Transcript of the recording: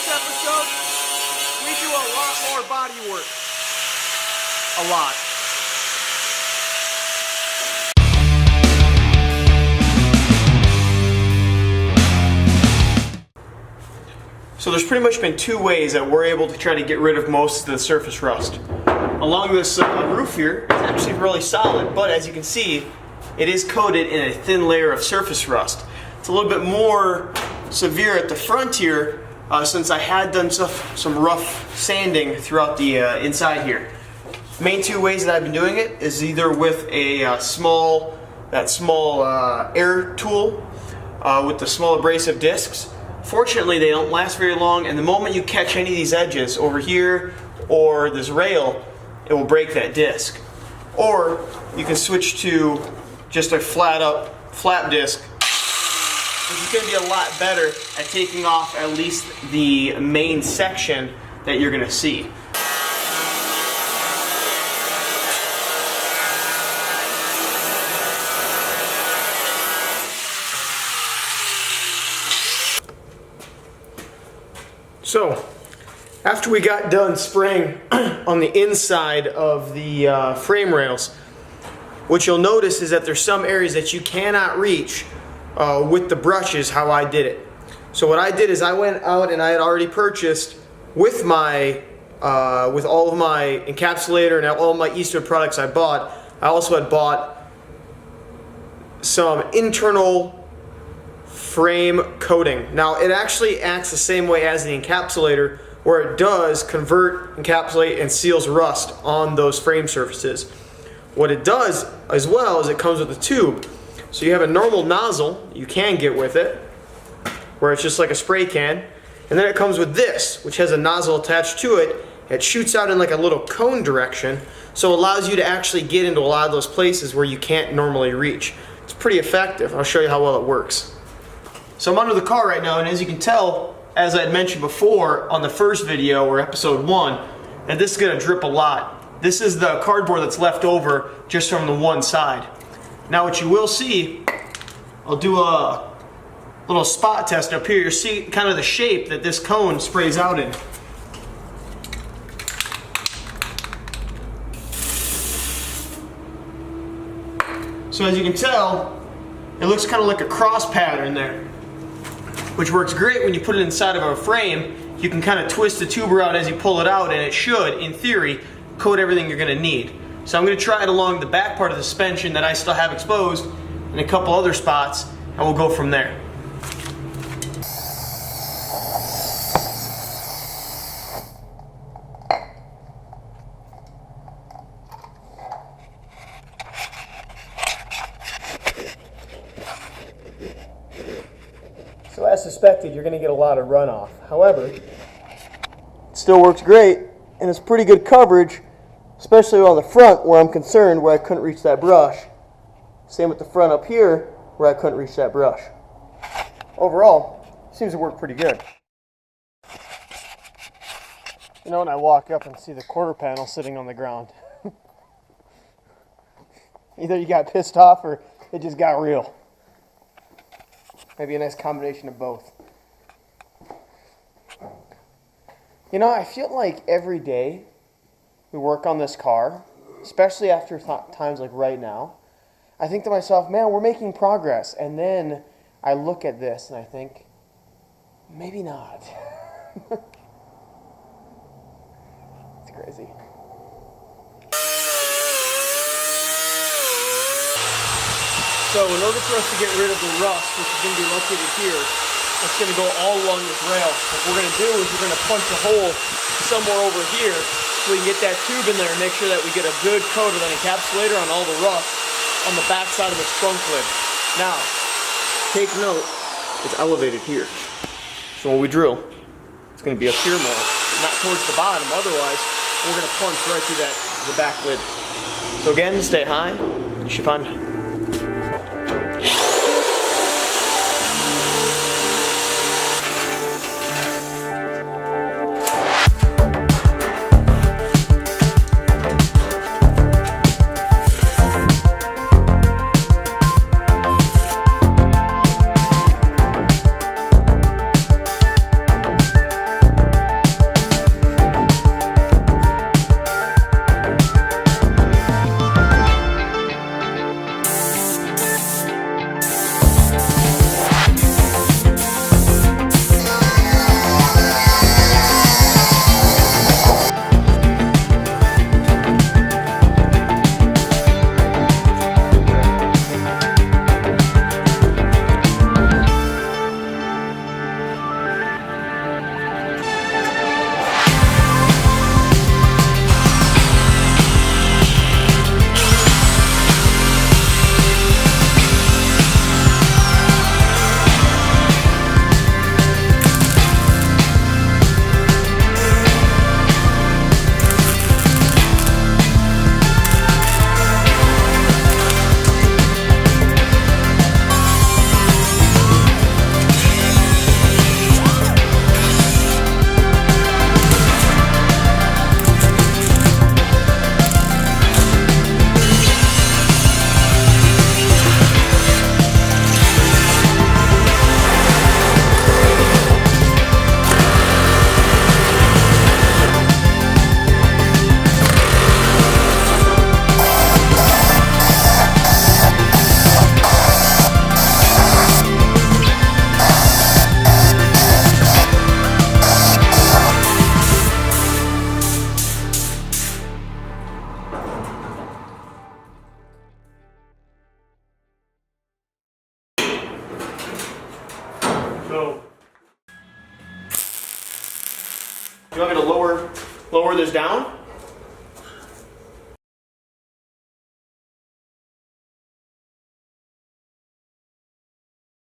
this episode, we do a lot more body work. A lot. So there's pretty much been two ways that we're able to try to get rid of most of the surface rust. Along this roof here, it's actually really solid, but as you can see, it is coated in a thin layer of surface rust. It's a little bit more severe at the front here since I had done some rough sanding throughout the inside here. Main two ways that I've been doing it is either with a small air tool with the small abrasive discs. Fortunately, they don't last very long, and the moment you catch any of these edges over here or this rail, it will break that disc. Or you can switch to just a flat disc, which is going to be a lot better at taking off at least the main section that you're going to see. So, after we got done spraying on the inside of the frame rails, what you'll notice is that there's some areas that you cannot reach with the brushes how I did it. So what I did is I went out and I had already purchased with my with all of my encapsulator and all of my Eastwood products I bought, I also had bought some internal frame coating. Now it actually acts the same way as the encapsulator, where it does convert, encapsulate, and seals rust on those frame surfaces. What it does as well is it comes with a tube. So you have a normal nozzle you can get with it, where it's just like a spray can, and then it comes with this, which has a nozzle attached to it. It shoots out in like a little cone direction, so it allows you to actually get into a lot of those places where you can't normally reach. It's pretty effective. I'll show you how well it works. So I'm under the car right now, and as you can tell, as I had mentioned before on the first video, or episode 1, that this is going to drip a lot. This is the cardboard that's left over just from the one side. Now what you will see, I'll do a little spot test up here. You'll see kind of the shape that this cone sprays out in. So as you can tell, it looks kind of like a cross pattern there, which works great when you put it inside of a frame. You can kind of twist the tuber out as you pull it out, and it should, in theory, coat everything you're going to need. So I'm going to try it along the back part of the suspension that I still have exposed and a couple other spots, and we'll go from there. So as suspected, you're going to get a lot of runoff. However, it still works great, and it's pretty good coverage, especially on the front where I'm concerned, where I couldn't reach that brush. Same with the front up here where I couldn't reach that brush. Overall, it seems to work pretty good. You know, when I walk up and see the quarter panel sitting on the ground, either you got pissed off or it just got real. Maybe a nice combination of both. You know, I feel like every day we work on this car, especially after times like right now, I think to myself, man, we're making progress. And then I look at this and I think, maybe not. It's crazy. So in order for us to get rid of the rust, which is going to be located here, it's going to go all along this rail. What we're going to do is we're going to punch a hole somewhere over here so we can get that tube in there and make sure that we get a good coat of an encapsulator on all the rust on the back side of the trunk lid. Now, take note, it's elevated here. So when we drill, it's going to be up here more, not towards the bottom. Otherwise, we're going to punch right through the back lid. So again, stay high. You should find So, you want me to lower this down?